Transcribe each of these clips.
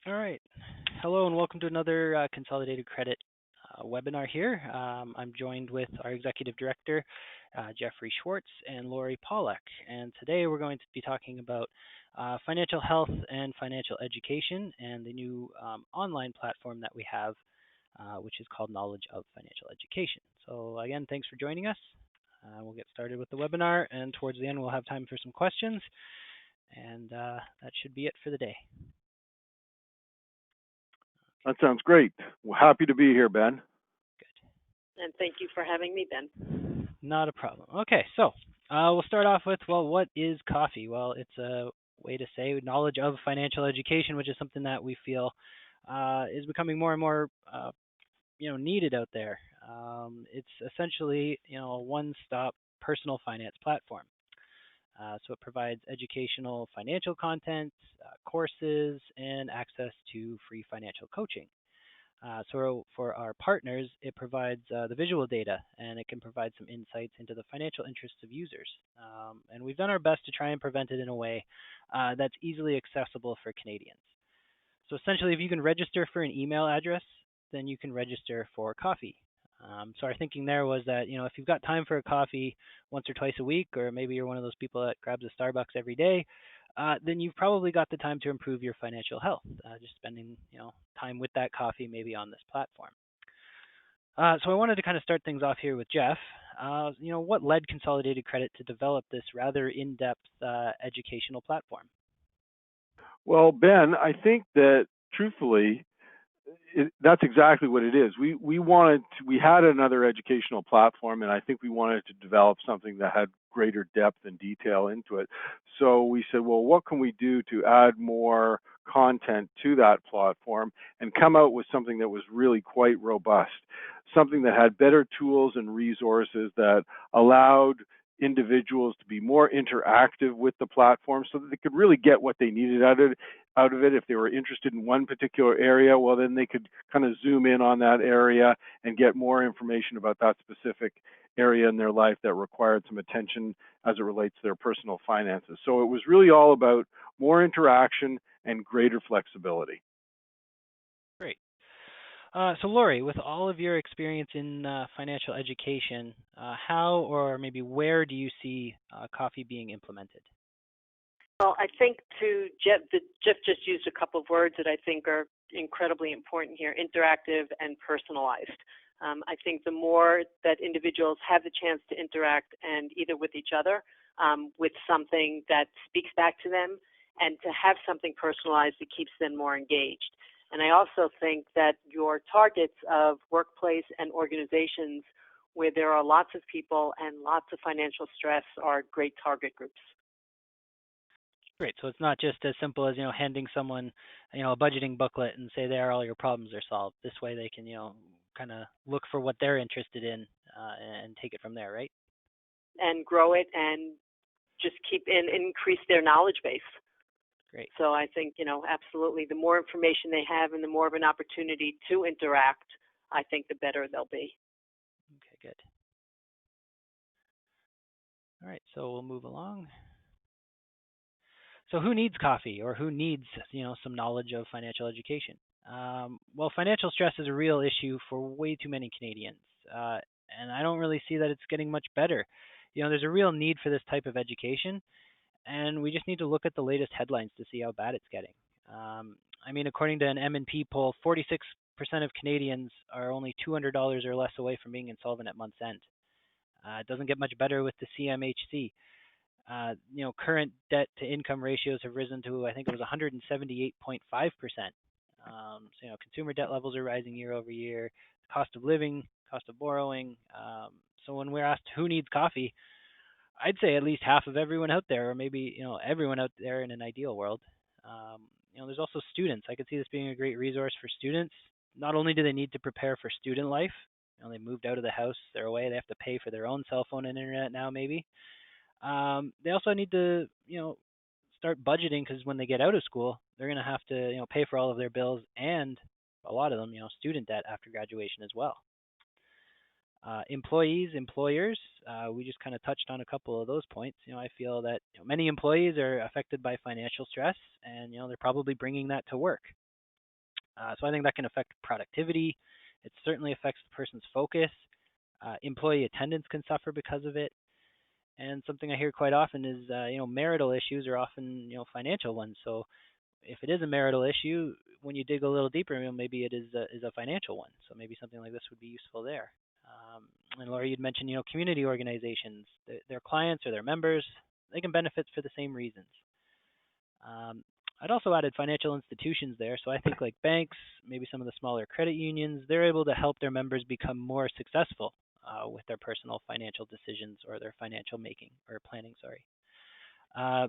All right. Hello and welcome to another Consolidated Credit webinar here. I'm joined with our Executive Director, Jeffrey Schwartz, and Lori Pollack. And today we're going to be talking about financial health and financial education and the new online platform that we have, which is called Knowledge of Financial Education. So again, thanks for joining us. We'll get started with the webinar, and towards the end we'll have time for some questions. And that should be it for the day. That sounds great. We're happy to be here, Ben. Good. And thank you for having me, Ben. Not a problem. Okay, so we'll start off with, well, what is coffee? Well, it's a way to say knowledge of financial education, which is something that we feel is becoming more and more, needed out there. It's essentially, a one-stop personal finance platform. So it provides educational financial content, courses, and access to free financial coaching. So for our partners, it provides the visual data, and it can provide some insights into the financial interests of users. And we've done our best to try and present it in a way that's easily accessible for Canadians. So essentially, if you can register for an email address, then you can register for coffee. So our thinking there was that, if you've got time for a coffee once or twice a week, or maybe you're one of those people that grabs a Starbucks every day, then you've probably got the time to improve your financial health, just spending, time with that coffee maybe on this platform. So I wanted to kind of start things off here with Jeff. What led Consolidated Credit to develop this rather in-depth educational platform? Well, Ben, I think that truthfully, that's exactly what it is. We had another educational platform, and I think we wanted to develop something that had greater depth and detail into it. So we said, well, what can we do to add more content to that platform and come out with something that was really quite robust, something that had better tools and resources that allowed individuals to be more interactive with the platform so that they could really get what they needed out of it. If they were interested in one particular area, well, then they could kind of zoom in on that area and get more information about that specific area in their life that required some attention as it relates to their personal finances. So it was really all about more interaction and greater flexibility. Great. So Lori, with all of your experience in financial education, how or maybe where do you see coffee being implemented? Well, I think Jeff just used a couple of words that I think are incredibly important here: interactive and personalized. I think the more that individuals have the chance to interact and either with each other, with something that speaks back to them, and to have something personalized that keeps them more engaged. And I also think that your targets of workplace and organizations where there are lots of people and lots of financial stress are great target groups. Great. So it's not just as simple as, handing someone, a budgeting booklet and say there all your problems are solved. This way they can, kind of look for what they're interested in and take it from there, right? And grow it and just increase their knowledge base. Great. So I think, absolutely, the more information they have and the more of an opportunity to interact, I think the better they'll be. Okay, good. All right, so we'll move along. So who needs coffee, or who needs, some knowledge of financial education? Well, financial stress is a real issue for way too many Canadians, and I don't really see that it's getting much better. There's a real need for this type of education, and we just need to look at the latest headlines to see how bad it's getting. According to an M&P poll, 46% of Canadians are only $200 or less away from being insolvent at month's end. It doesn't get much better with the CMHC. Current debt to income ratios have risen to, I think it was 178.5%. Consumer debt levels are rising year over year. Cost of living, cost of borrowing. So when we're asked who needs coffee, I'd say at least half of everyone out there, or maybe everyone out there in an ideal world. There's also students. I could see this being a great resource for students. Not only do they need to prepare for student life, they moved out of the house, they're away, they have to pay for their own cell phone and internet now maybe. They also need to, start budgeting, because when they get out of school, they're going to have to, pay for all of their bills and a lot of them, student debt after graduation as well. Employees, employers, we just kind of touched on a couple of those points. I feel that many employees are affected by financial stress, and they're probably bringing that to work. So I think that can affect productivity. It certainly affects the person's focus. Employee attendance can suffer because of it. And something I hear quite often is, marital issues are often, financial ones. So if it is a marital issue, when you dig a little deeper, maybe it is a financial one. So maybe something like this would be useful there. And Laura, you'd mentioned, community organizations, their clients or their members, they can benefit for the same reasons. Um, I'd also added financial institutions there. So I think like banks, maybe some of the smaller credit unions, they're able to help their members become more successful with their personal financial decisions or their financial making or planning. Sorry. Uh,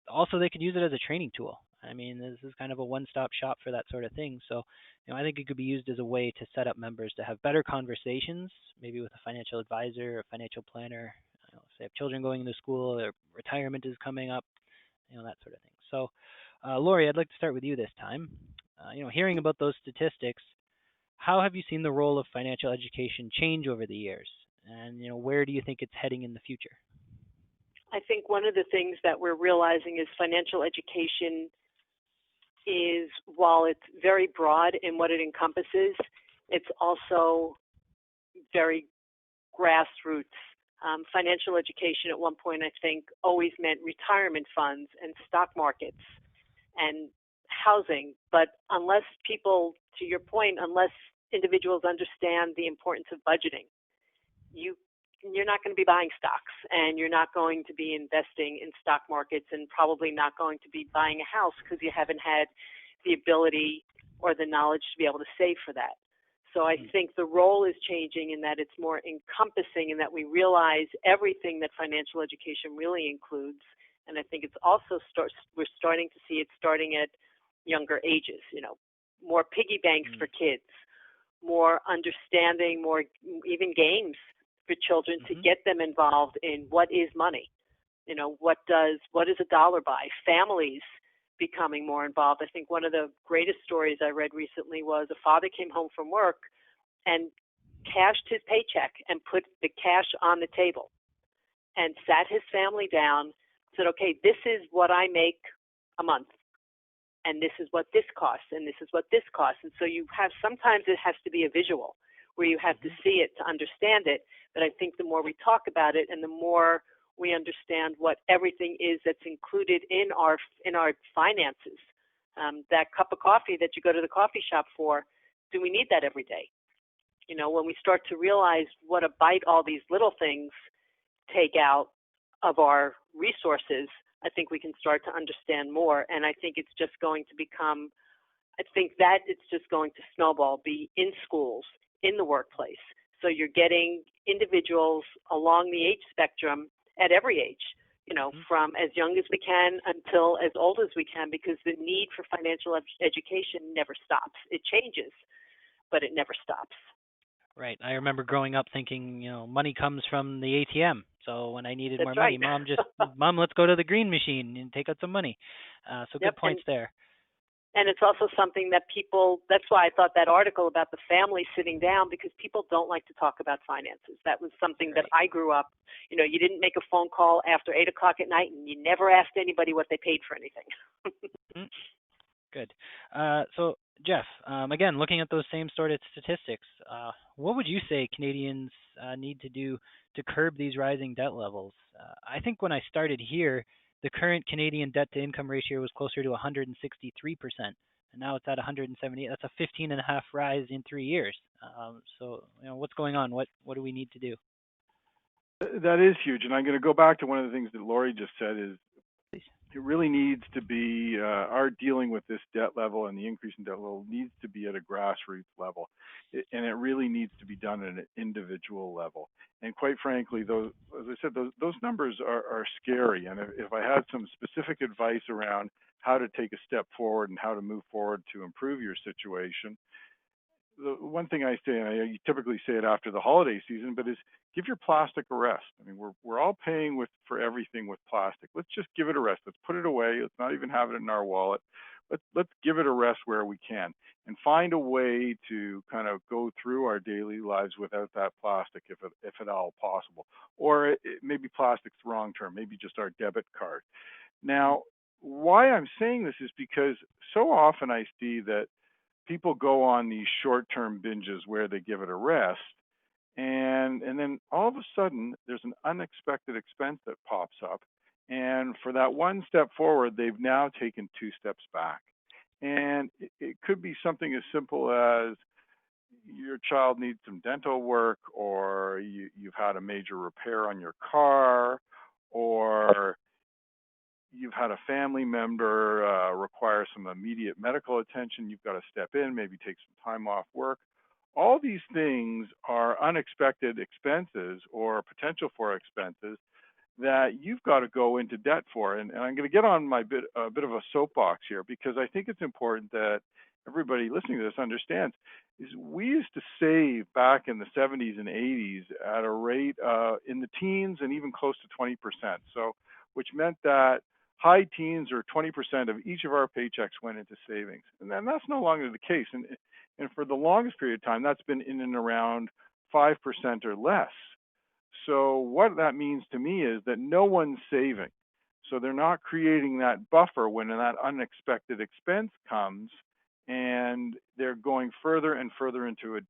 Also, they could use it as a training tool. I mean, this is kind of a one-stop shop for that sort of thing. So, I think it could be used as a way to set up members to have better conversations, maybe with a financial advisor or a financial planner. If they have children going into school, their retirement is coming up, that sort of thing. So, Lori, I'd like to start with you this time. Hearing about those statistics, how have you seen the role of financial education change over the years? And, where do you think it's heading in the future? I think one of the things that we're realizing is financial education is, while it's very broad in what it encompasses, it's also very grassroots. Financial education at one point, I think, always meant retirement funds and stock markets and housing. But unless people, to your point, unless individuals understand the importance of budgeting, you're not going to be buying stocks, and you're not going to be investing in stock markets, and probably not going to be buying a house because you haven't had the ability or the knowledge to be able to save for that. So I think the role is changing in that it's more encompassing, and that we realize everything that financial education really includes. And I think it's also we're starting to see it starting at younger ages, more piggy banks for kids, more understanding, more even games for children to get them involved in what is money. What does a dollar buy? Families becoming more involved. I think one of the greatest stories I read recently was a father came home from work and cashed his paycheck and put the cash on the table and sat his family down, said, okay, this is what I make a month, and this is what this costs, and this is what this costs. And so sometimes it has to be a visual where you have to see it to understand it. But I think the more we talk about it, and the more we understand what everything is that's included in our finances, that cup of coffee that you go to the coffee shop for, do we need that every day? When we start to realize what a bite all these little things take out of our resources, I think we can start to understand more. And I think it's just going to snowball, be in schools, in the workplace. So you're getting individuals along the age spectrum at every age, from as young as we can until as old as we can, because the need for financial education never stops. It changes, but it never stops. Right. I remember growing up thinking, money comes from the ATM. So when I needed more money, Mom, let's go to the green machine and take out some money. So good points there. And it's also something that that's why I thought that article about the family sitting down, because people don't like to talk about finances. That was something that I grew up, you didn't make a phone call after 8 o'clock at night, and you never asked anybody what they paid for anything. Good. So Jeff, again, looking at those same sort of statistics, what would you say Canadians need to do to curb these rising debt levels? I think when I started here, the current Canadian debt-to-income ratio was closer to 163%, and now it's at 178. That's a 15.5 rise in 3 years. So, what's going on? What do we need to do? That is huge, and I'm going to go back to one of the things that Lori just said. Is it really needs to be our dealing with this debt level, and the increase in debt level needs to be at a grassroots level, and it really needs to be done at an individual level. And quite frankly, those, as I said, those numbers are scary. And if I had some specific advice around how to take a step forward and how to move forward to improve your situation, the one thing I say, and I typically say it after the holiday season, but is give your plastic a rest. I mean, we're all paying for everything with plastic. Let's just give it a rest. Let's put it away. Let's not even have it in our wallet. Let's give it a rest where we can, and find a way to kind of go through our daily lives without that plastic, if at all possible. Or maybe plastic's the wrong term. Maybe just our debit card. Now, why I'm saying this is because so often I see that people go on these short-term binges where they give it a rest, and then all of a sudden there's an unexpected expense that pops up, and for that one step forward, they've now taken two steps back. And it could be something as simple as your child needs some dental work, or you've had a major repair on your car, or you've had a family member require some immediate medical attention. You've got to step in, maybe take some time off work. All these things are unexpected expenses or potential for expenses that you've got to go into debt for. And I'm going to get on a bit of a soapbox here, because I think it's important that everybody listening to this understands is we used to save back in the 70s and 80s at a rate in the teens and even close to 20%. So, which meant that high teens or 20% of each of our paychecks went into savings. And then that's no longer the case. And for the longest period of time, that's been in and around 5% or less. So what that means to me is that no one's saving. So they're not creating that buffer when that unexpected expense comes, and they're going further and further into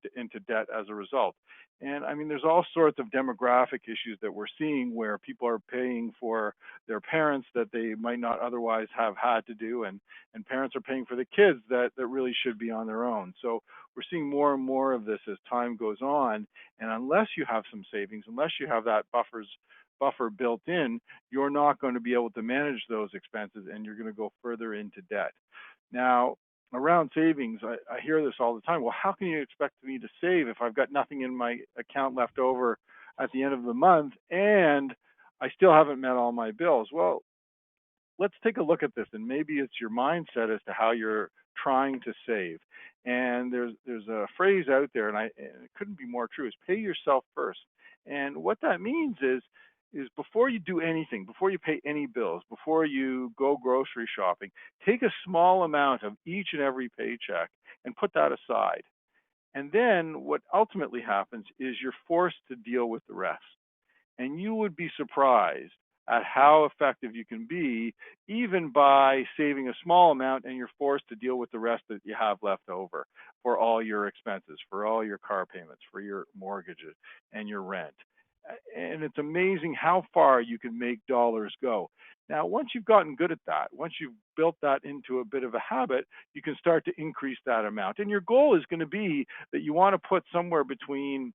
debt as a result. And I mean, there's all sorts of demographic issues that we're seeing where people are paying for their parents that they might not otherwise have had to do, and parents are paying for the kids that really should be on their own. So we're seeing more and more of this as time goes on. And unless you have some savings, unless you have that buffer built in, you're not going to be able to manage those expenses, and you're going to go further into debt. Now, around savings, I hear this all the time. Well, how can you expect me to save if I've got nothing in my account left over at the end of the month and I still haven't met all my bills? Well, let's take a look at this, and maybe it's your mindset as to how you're trying to save. And there's a phrase out there, and it couldn't be more true, is pay yourself first. And what that means is before you do anything, before you pay any bills, before you go grocery shopping, take a small amount of each and every paycheck and put that aside. And then what ultimately happens is you're forced to deal with the rest. And you would be surprised at how effective you can be, even by saving a small amount, and you're forced to deal with the rest that you have left over for all your expenses, for all your car payments, for your mortgages and your rent. And it's amazing how far you can make dollars go. Now, once you've gotten good at that, once you've built that into a bit of a habit, you can start to increase that amount. And your goal is going to be that you want to put somewhere between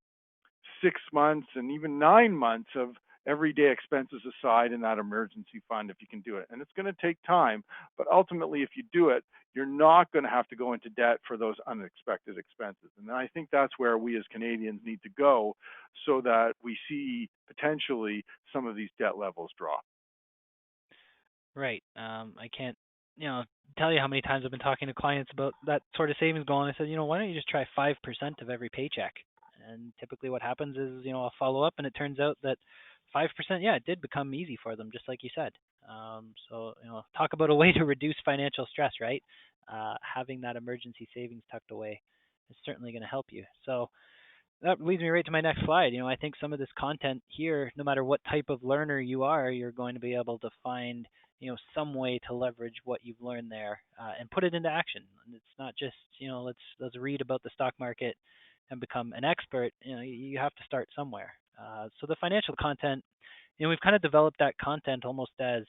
6 months and even 9 months of everyday expenses aside in that emergency fund, if you can do it. And it's going to take time, but ultimately, if you do it, you're not going to have to go into debt for those unexpected expenses. And I think that's where we as Canadians need to go, so that we see potentially some of these debt levels drop. Right. I can't, tell you how many times I've been talking to clients about that sort of savings goal, and I said, why don't you just try 5% of every paycheck? And typically what happens is, I'll follow up, and it turns out that 5%, yeah, it did become easy for them, just like you said. So, talk about a way to reduce financial stress, right? Having that emergency savings tucked away is certainly going to help you. So that leads me right to my next slide. I think some of this content here, no matter what type of learner you are, you're going to be able to find, some way to leverage what you've learned there and put it into action. And it's not just, let's read about the stock market and become an expert. You have to start somewhere. So the financial content, we've kind of developed that content almost as,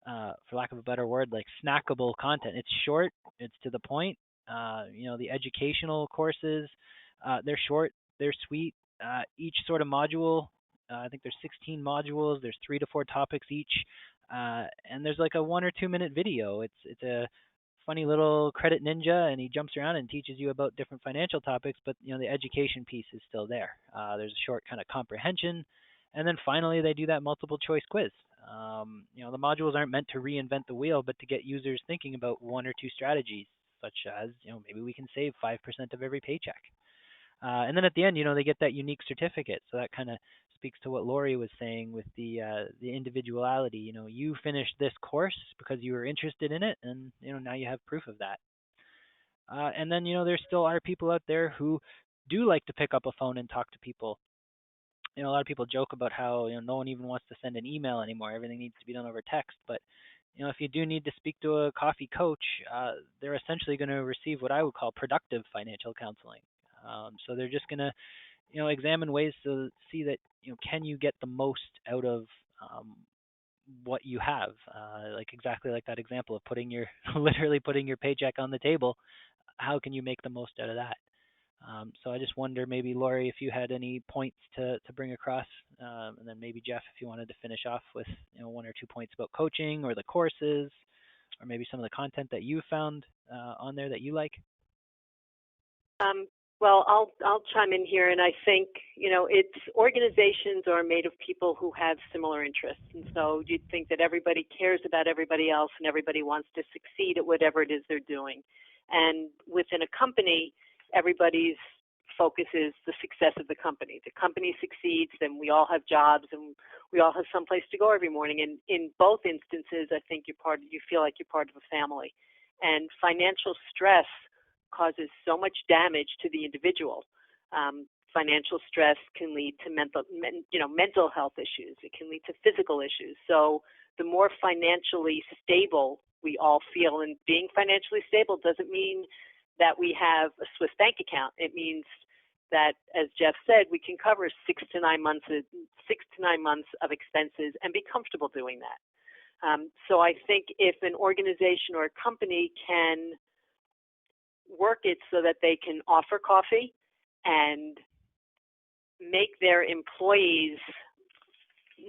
for lack of a better word, like snackable content. It's short, it's to the point. The educational courses, they're short, they're sweet. Each sort of module, I think there's 16 modules. There's 3 to 4 topics each, and there's like a 1 or 2 minute video. It's a funny little credit ninja, and he jumps around and teaches you about different financial topics. But the education piece is still there. There's a short kind of comprehension, and then finally they do that multiple choice quiz. The modules aren't meant to reinvent the wheel, but to get users thinking about 1 or 2 strategies, such as maybe we can save 5% of every paycheck. And then at the end, they get that unique certificate. So that kind of speaks to what Lori was saying with the individuality. You finished this course because you were interested in it, and now you have proof of that. And then there still are people out there who do like to pick up a phone and talk to people. A lot of people joke about how no one even wants to send an email anymore. Everything needs to be done over text. But if you do need to speak to a coffee coach, they're essentially going to receive what I would call productive financial counseling. So they're just going to, examine ways to see that, can you get the most out of um, what you have, like exactly like that example of putting your literally putting your paycheck on the table. How can you make the most out of that? So I just wonder, maybe Lori, if you had any points to bring across, and then maybe Jeff, if you wanted to finish off with one or two points about coaching or the courses, or maybe some of the content that you found on there that you like. Um, well, I'll chime in here, and I think it's organizations are made of people who have similar interests, and so you'd think that everybody cares about everybody else, and everybody wants to succeed at whatever it is they're doing. And within a company, everybody's focus is the success of the company. The company succeeds, then we all have jobs, and we all have someplace to go every morning. And in both instances, I think you feel like you're part of a family. And financial stress causes so much damage to the individual. Financial stress can lead to mental health issues. It can lead to physical issues. So the more financially stable we all feel, and being financially stable doesn't mean that we have a Swiss bank account. It means that, as Jeff said, we can cover 6 to 9 months of expenses and be comfortable doing that. So I think if an organization or a company can work it so that they can offer coffee and make their employees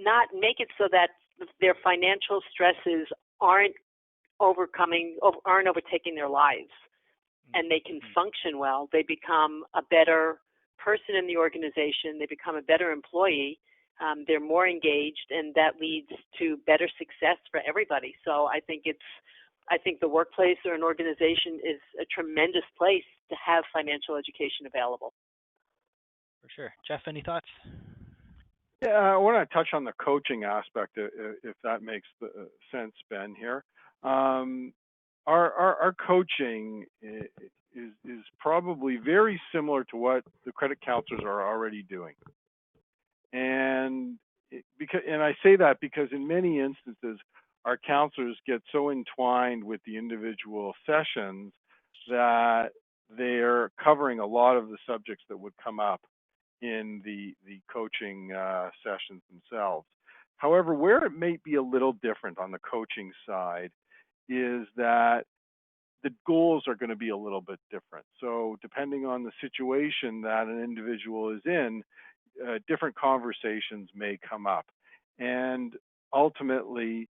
not make it so that their financial stresses aren't overtaking their lives, and they can function well, they become a better person in the organization, they become a better employee, they're more engaged, and that leads to better success for everybody. So I think the workplace or an organization is a tremendous place to have financial education available. For sure. Jeff, any thoughts? Yeah, I want to touch on the coaching aspect, if that makes sense, Ben. Here, our coaching is probably very similar to what the credit counselors are already doing, and I say that because in many instances, our counselors get so entwined with the individual sessions that they're covering a lot of the subjects that would come up in the coaching sessions themselves. However, where it may be a little different on the coaching side is that the goals are going to be a little bit different. So depending on the situation that an individual is in, different conversations may come up. And ultimately,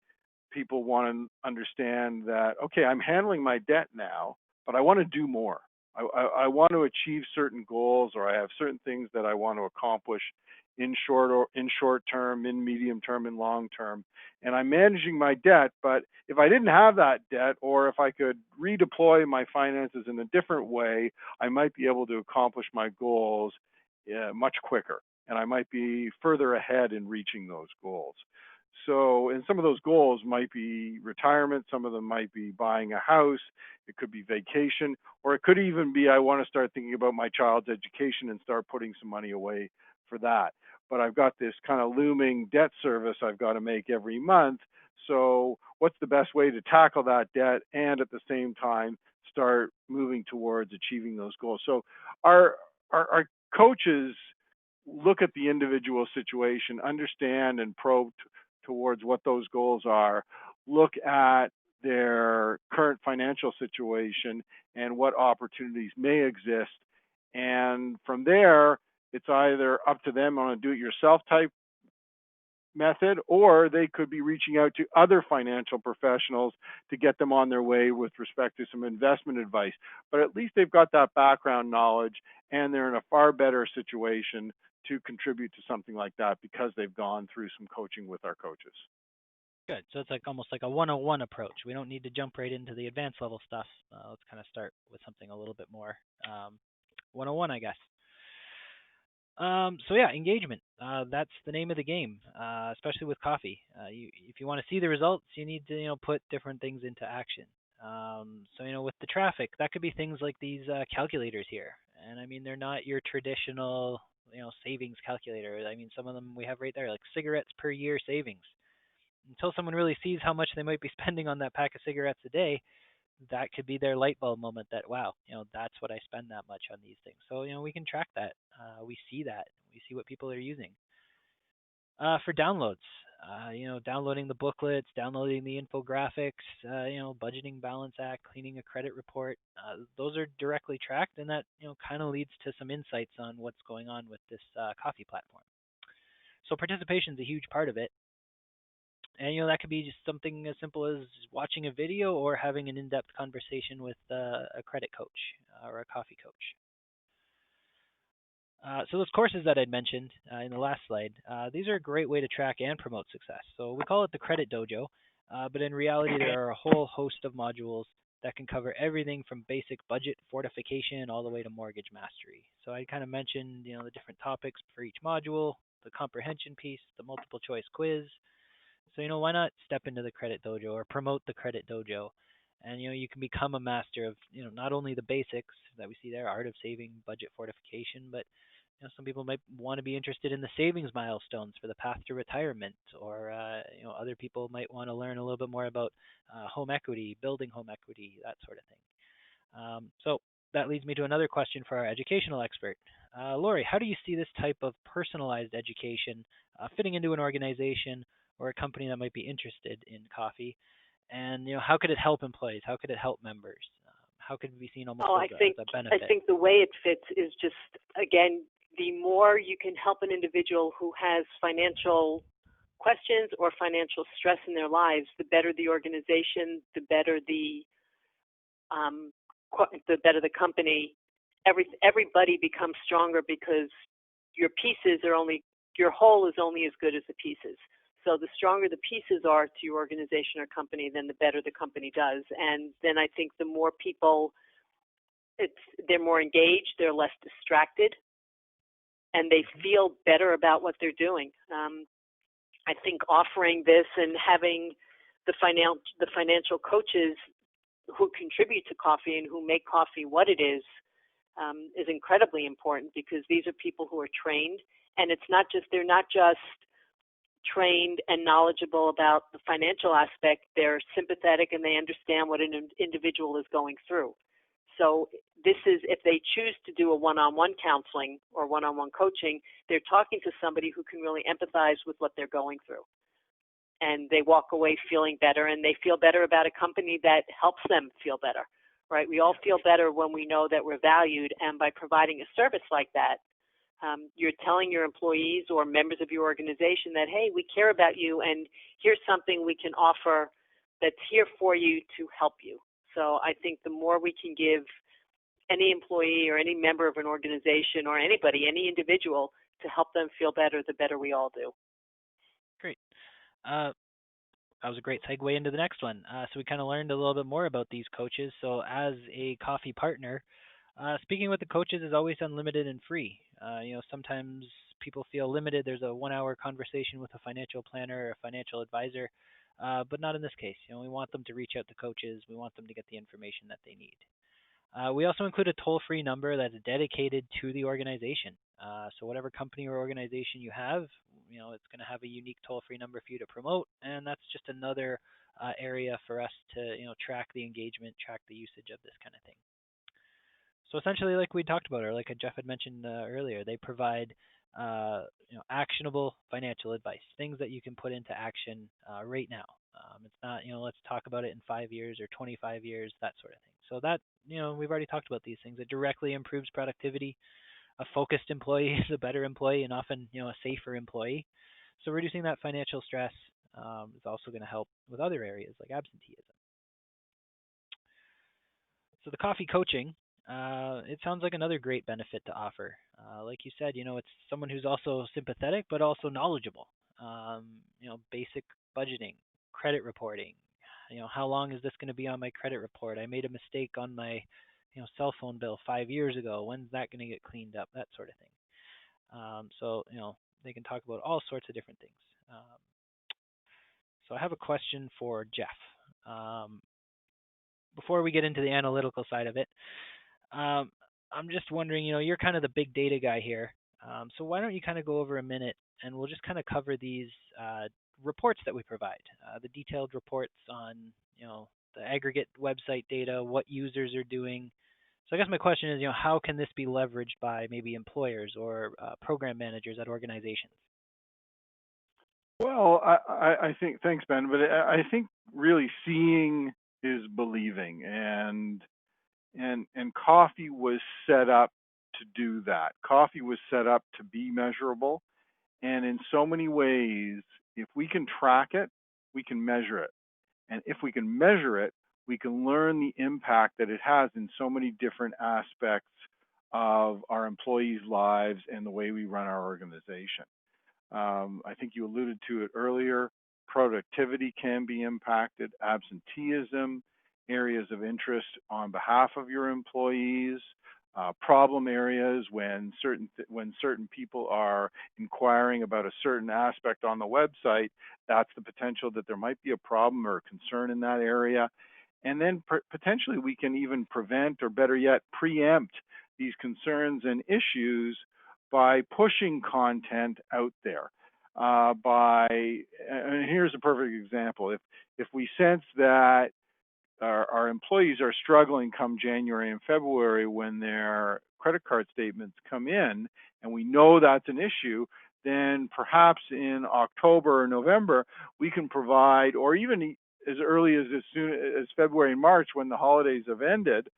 people want to understand that, okay, I'm handling my debt now, but I want to do more. I want to achieve certain goals, or I have certain things that I want to accomplish in short term, in medium term, in long term. And I'm managing my debt, but if I didn't have that debt, or if I could redeploy my finances in a different way, I might be able to accomplish my goals much quicker, and I might be further ahead in reaching those goals. So, and some of those goals might be retirement, some of them might be buying a house, it could be vacation, or it could even be I want to start thinking about my child's education and start putting some money away for that. But I've got this kind of looming debt service I've got to make every month. So, what's the best way to tackle that debt and at the same time start moving towards achieving those goals? So, our coaches look at the individual situation, understand and probe towards what those goals are, look at their current financial situation and what opportunities may exist. And from there, it's either up to them on a do-it-yourself type method, or they could be reaching out to other financial professionals to get them on their way with respect to some investment advice. But at least they've got that background knowledge, and they're in a far better situation to contribute to something like that because they've gone through some coaching with our coaches. Good. So it's like almost like a 101 approach. We don't need to jump right into the advanced level stuff. Let's kind of start with something a little bit more 101, I guess. So yeah, engagement. That's the name of the game, especially with coffee. If you want to see the results, you need to put different things into action. So with the traffic, that could be things like these calculators here, and I mean they're not your traditional savings calculator. I mean some of them we have right there, like cigarettes per year savings. until someone really sees how much they might be spending on that pack of cigarettes a day, that could be their light bulb moment that, wow, that's what I spend that much on these things. So, we can track that. We see that. We see what people are using. For downloads, downloading the booklets, downloading the infographics, budgeting balance act, cleaning a credit report. Those are directly tracked, and that kind of leads to some insights on what's going on with this coffee platform. So participation is a huge part of it, and that could be just something as simple as watching a video or having an in-depth conversation with a credit coach or a coffee coach. So those courses that I'd mentioned in the last slide, these are a great way to track and promote success. So we call it the Credit Dojo, but in reality there are a whole host of modules that can cover everything from basic budget fortification all the way to mortgage mastery. So I kind of mentioned, the different topics for each module, the comprehension piece, the multiple choice quiz. So, why not step into the Credit Dojo or promote the Credit Dojo? And, you can become a master of, not only the basics that we see there, art of saving, budget fortification, but some people might want to be interested in the savings milestones for the path to retirement, or other people might want to learn a little bit more about home equity, building home equity, that sort of thing. So that leads me to another question for our educational expert. Lori, how do you see this type of personalized education fitting into an organization or a company that might be interested in coffee? And how could it help employees? How could it help members? How could it be seen almost as a benefit? I think the way it fits is just, again, the more you can help an individual who has financial questions or financial stress in their lives, the better the organization, the better the company. Everybody becomes stronger because your whole is only as good as the pieces. So the stronger the pieces are to your organization or company, then the better the company does. And then I think the more people, they're more engaged, they're less distracted, and they feel better about what they're doing. I think offering this and having the financial coaches who contribute to coffee and who make coffee what it is incredibly important, because these are people who are trained, and they're not just trained and knowledgeable about the financial aspect. They're sympathetic and they understand what an individual is going through. So this is, if they choose to do a one-on-one counseling or one-on-one coaching, they're talking to somebody who can really empathize with what they're going through. And they walk away feeling better, and they feel better about a company that helps them feel better, right? We all feel better when we know that we're valued, and by providing a service like that, you're telling your employees or members of your organization that, hey, we care about you, and here's something we can offer that's here for you to help you. So I think the more we can give any employee or any member of an organization or anybody, any individual, to help them feel better, the better we all do. Great. That was a great segue into the next one. So we kind of learned a little bit more about these coaches. So as a coffee partner, speaking with the coaches is always unlimited and free. Sometimes people feel limited. There's a 1-hour conversation with a financial planner or a financial advisor, but not in this case. We want them to reach out to coaches. We want them to get the information that they need. We also include a toll-free number that's dedicated to the organization. So whatever company or organization you have, it's going to have a unique toll-free number for you to promote, and that's just another area for us to, track the engagement, track the usage of this kind of thing. So essentially, like we talked about, or like Jeff had mentioned earlier, they provide actionable financial advice, things that you can put into action right now. It's not, let's talk about it in 5 years or 25 years, that sort of thing. So that, we've already talked about these things. It directly improves productivity. A focused employee is a better employee and often, a safer employee. So reducing that financial stress is also going to help with other areas like absenteeism. So the coffee coaching, it sounds like another great benefit to offer. Like you said, it's someone who's also sympathetic but also knowledgeable. Basic budgeting, credit reporting. How long is this going to be on my credit report? I made a mistake on my, cell phone bill 5 years ago. When's that going to get cleaned up? That sort of thing. So they can talk about all sorts of different things. So I have a question for Jeff. Before we get into the analytical side of it, I'm just wondering, you're kind of the big data guy here. So why don't you kind of go over a minute and we'll just kind of cover these reports that we provide, the detailed reports on the aggregate website data, what users are doing. So I guess my question is, how can this be leveraged by maybe employers or program managers at organizations? Well, I think, thanks, Ben, but I think really seeing is believing, and coffee was set up to do that. Coffee was set up to be measurable, and in so many ways, if we can track it, we can measure it. And if we can measure it, we can learn the impact that it has in so many different aspects of our employees' lives and the way we run our organization. I think you alluded to it earlier. Productivity can be impacted, absenteeism, areas of interest on behalf of your employees, problem areas when certain people are inquiring about a certain aspect on the website. That's the potential that there might be a problem or a concern in that area. And then potentially we can even prevent, or better yet, preempt these concerns and issues by pushing content out there. And here's a perfect example. If we sense that our employees are struggling come January and February when their credit card statements come in, and we know that's an issue, then perhaps in October or November, we can provide, or even as early as soon as February and March when the holidays have ended,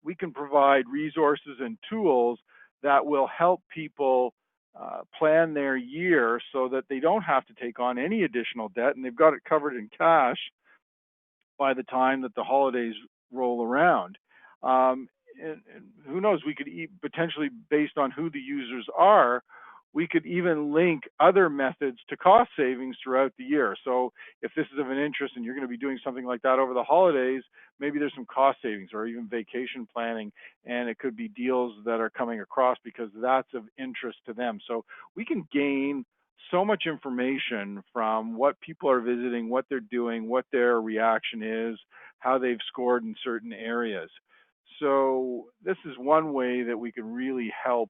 we can provide resources and tools that will help people plan their year so that they don't have to take on any additional debt and they've got it covered in cash by the time that the holidays roll around. And who knows, we could potentially, based on who the users are, we could even link other methods to cost savings throughout the year. So if this is of an interest and you're going to be doing something like that over the holidays, maybe there's some cost savings or even vacation planning, and it could be deals that are coming across because that's of interest to them. So we can gain so much information from what people are visiting, what they're doing, what their reaction is, how they've scored in certain areas. So this is one way that we can really help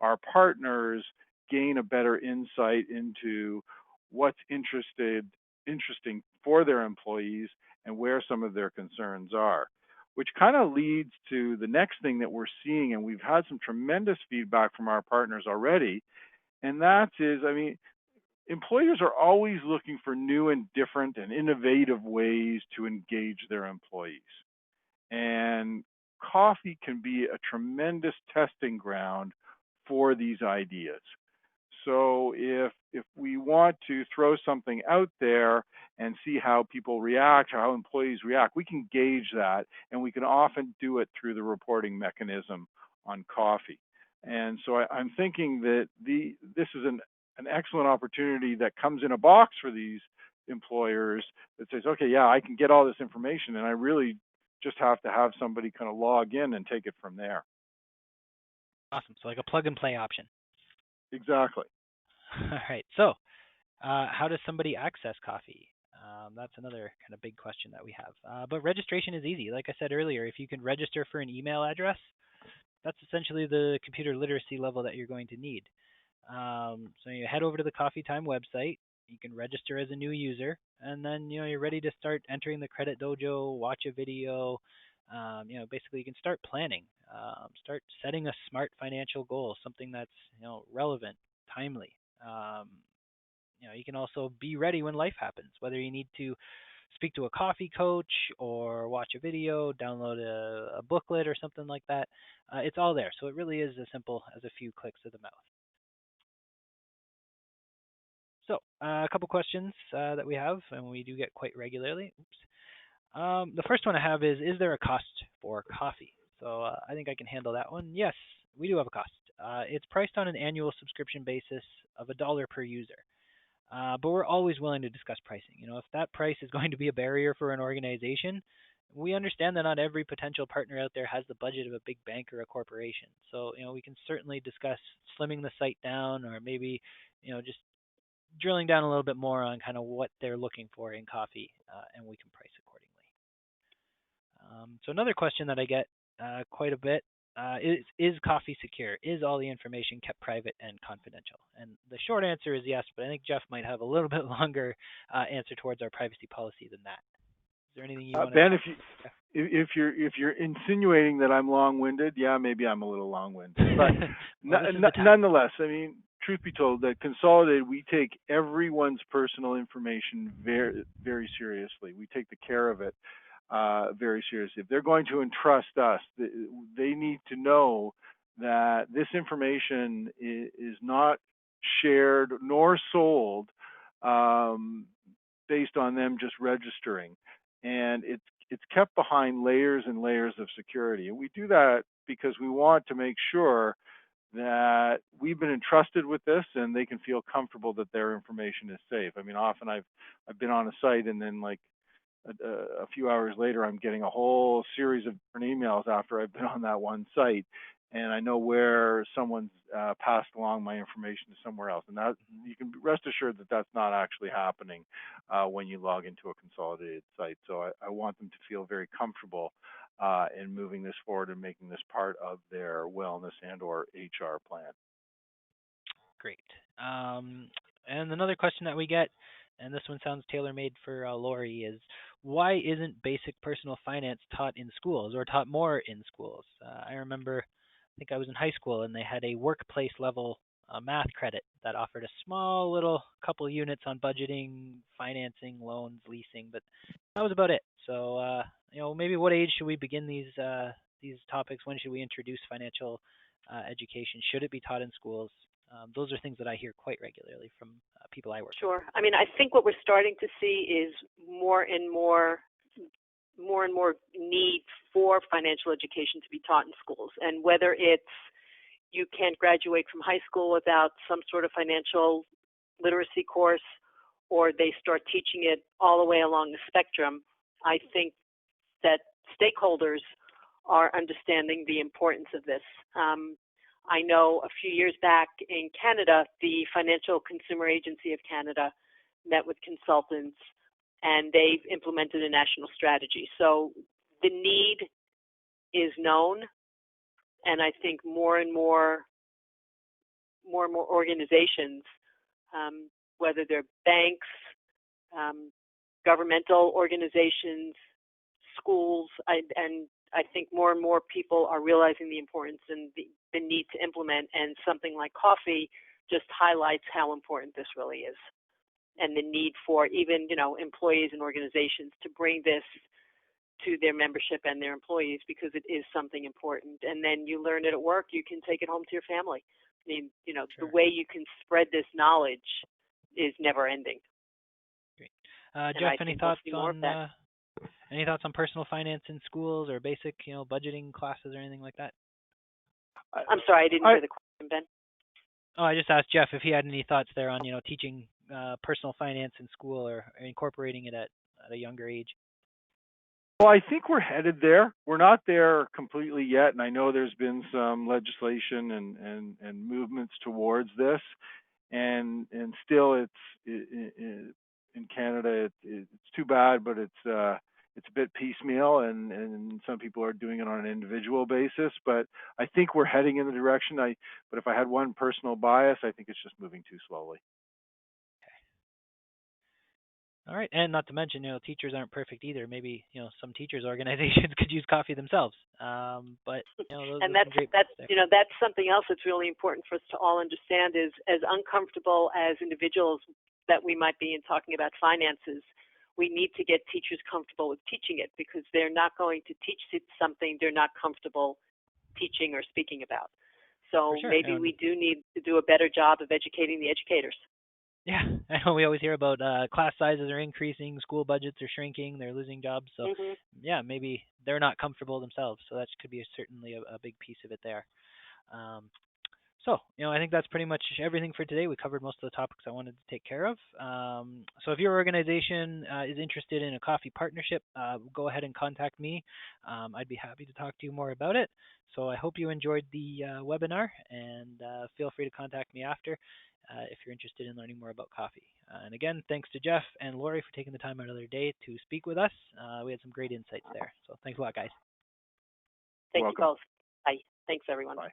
our partners gain a better insight into what's interesting for their employees and where some of their concerns are. Which kind of leads to the next thing that we're seeing, and we've had some tremendous feedback from our partners already, and that is, employers are always looking for new and different and innovative ways to engage their employees. And coffee can be a tremendous testing ground for these ideas. So if we want to throw something out there and see how people react, how employees react, we can gauge that, and we can often do it through the reporting mechanism on coffee. And so I'm thinking that this is an excellent opportunity that comes in a box for these employers that says, okay, yeah, I can get all this information, and I really just have to have somebody kind of log in and take it from there. Awesome. So like a plug and play option. Exactly. All right. So how does somebody access coffee? That's another kind of big question that we have. But registration is easy. Like I said earlier, if you can register for an email address, that's essentially the computer literacy level that you're going to need. So you head over to the Coffee Time website. You can register as a new user, and then you're ready to start entering the credit dojo, watch a video. Basically you can start planning, start setting a smart financial goal, something that's relevant, timely. Um, you can also be ready when life happens, whether you need to speak to a coffee coach or watch a video, download a booklet or something like that. It's all there. So it really is as simple as a few clicks of the mouse. So a couple questions that we have, and we do get quite regularly. The first one I have is there a cost for coffee? So I think I can handle that one. Yes, we do have a cost. It's priced on an annual subscription basis of $1 per user. But we're always willing to discuss pricing. If that price is going to be a barrier for an organization, we understand that not every potential partner out there has the budget of a big bank or a corporation. So, we can certainly discuss slimming the site down, or maybe, just drilling down a little bit more on kind of what they're looking for in coffee, and we can price accordingly. So another question that I get quite a bit is coffee secure? Is all the information kept private and confidential? And the short answer is yes, but I think Jeff might have a little bit longer answer towards our privacy policy than that. Is there anything you want to? Ben, if you're insinuating that I'm long-winded, yeah, maybe I'm a little long-winded. But Well, this is the time. nonetheless, I mean, truth be told, at Consolidated, we take everyone's personal information very, very seriously. We take the care of it very seriously. If they're going to entrust us, they need to know that this information is not shared nor sold um, based on them just registering, and it's kept behind layers and layers of security. And we do that because we want to make sure that we've been entrusted with this and they can feel comfortable that their information is safe. I mean, often I've been on a site and then like a few hours later, I'm getting a whole series of different emails after I've been on that one site, and I know where someone's passed along my information to somewhere else. And that you can rest assured that that's not actually happening when you log into a Consolidated site. So I want them to feel very comfortable in moving this forward and making this part of their wellness and/or HR plan. Great. And another question that we get, and this one sounds tailor-made for Lori, is why isn't basic personal finance taught in schools or taught more in schools? I remember, I think I was in high school and they had a workplace level math credit that offered a small little couple units on budgeting, financing, loans, leasing, but that was about it. So, maybe what age should we begin these topics? When should we introduce financial education? Should it be taught in schools? Those are things that I hear quite regularly from people I work with. Sure. I mean, I think what we're starting to see is more and more need for financial education to be taught in schools. And whether it's you can't graduate from high school without some sort of financial literacy course, or they start teaching it all the way along the spectrum, I think that stakeholders are understanding the importance of this. I know a few years back in Canada, the Financial Consumer Agency of Canada met with consultants and they've implemented a national strategy. So the need is known, and I think more and more organizations, whether they're banks, governmental organizations, schools, and I think more and more people are realizing the importance and the need to implement, and something like coffee just highlights how important this really is, and the need for even, employees and organizations to bring this to their membership and their employees, because it is something important. And then you learn it at work, you can take it home to your family. I mean, Sure. The way you can spread this knowledge is never ending. Great. Jeff, any thoughts on personal finance in schools or basic, budgeting classes or anything like that? I'm sorry, I didn't hear the question, Ben. Oh, I just asked Jeff if he had any thoughts there on, teaching personal finance in school or incorporating it at a younger age. Well, I think we're headed there. We're not there completely yet, and I know there's been some legislation and movements towards this, and still in Canada it's too bad, but it's a bit piecemeal, and some people are doing it on an individual basis. But I think we're heading in the direction. But if I had one personal bias, I think it's just moving too slowly. All right, and not to mention, teachers aren't perfect either. Maybe, some teachers' organizations could use coffee themselves. But those and are that's some great that's something else that's really important for us to all understand, is as uncomfortable as individuals that we might be in talking about finances, we need to get teachers comfortable with teaching it, because they're not going to teach something they're not comfortable teaching or speaking about. So sure. maybe we do need to do a better job of educating the educators. Yeah, I know we always hear about class sizes are increasing, school budgets are shrinking, they're losing jobs. So, yeah, maybe they're not comfortable themselves. So that could be certainly a big piece of it there. So, I think that's pretty much everything for today. We covered most of the topics I wanted to take care of. So if your organization is interested in a coffee partnership, go ahead and contact me. I'd be happy to talk to you more about it. So I hope you enjoyed the webinar, and feel free to contact me after if you're interested in learning more about coffee. And again, thanks to Jeff and Lori for taking the time out of their day to speak with us. We had some great insights there. So thanks a lot, guys. Thank you both. Bye. Thanks, everyone. Bye.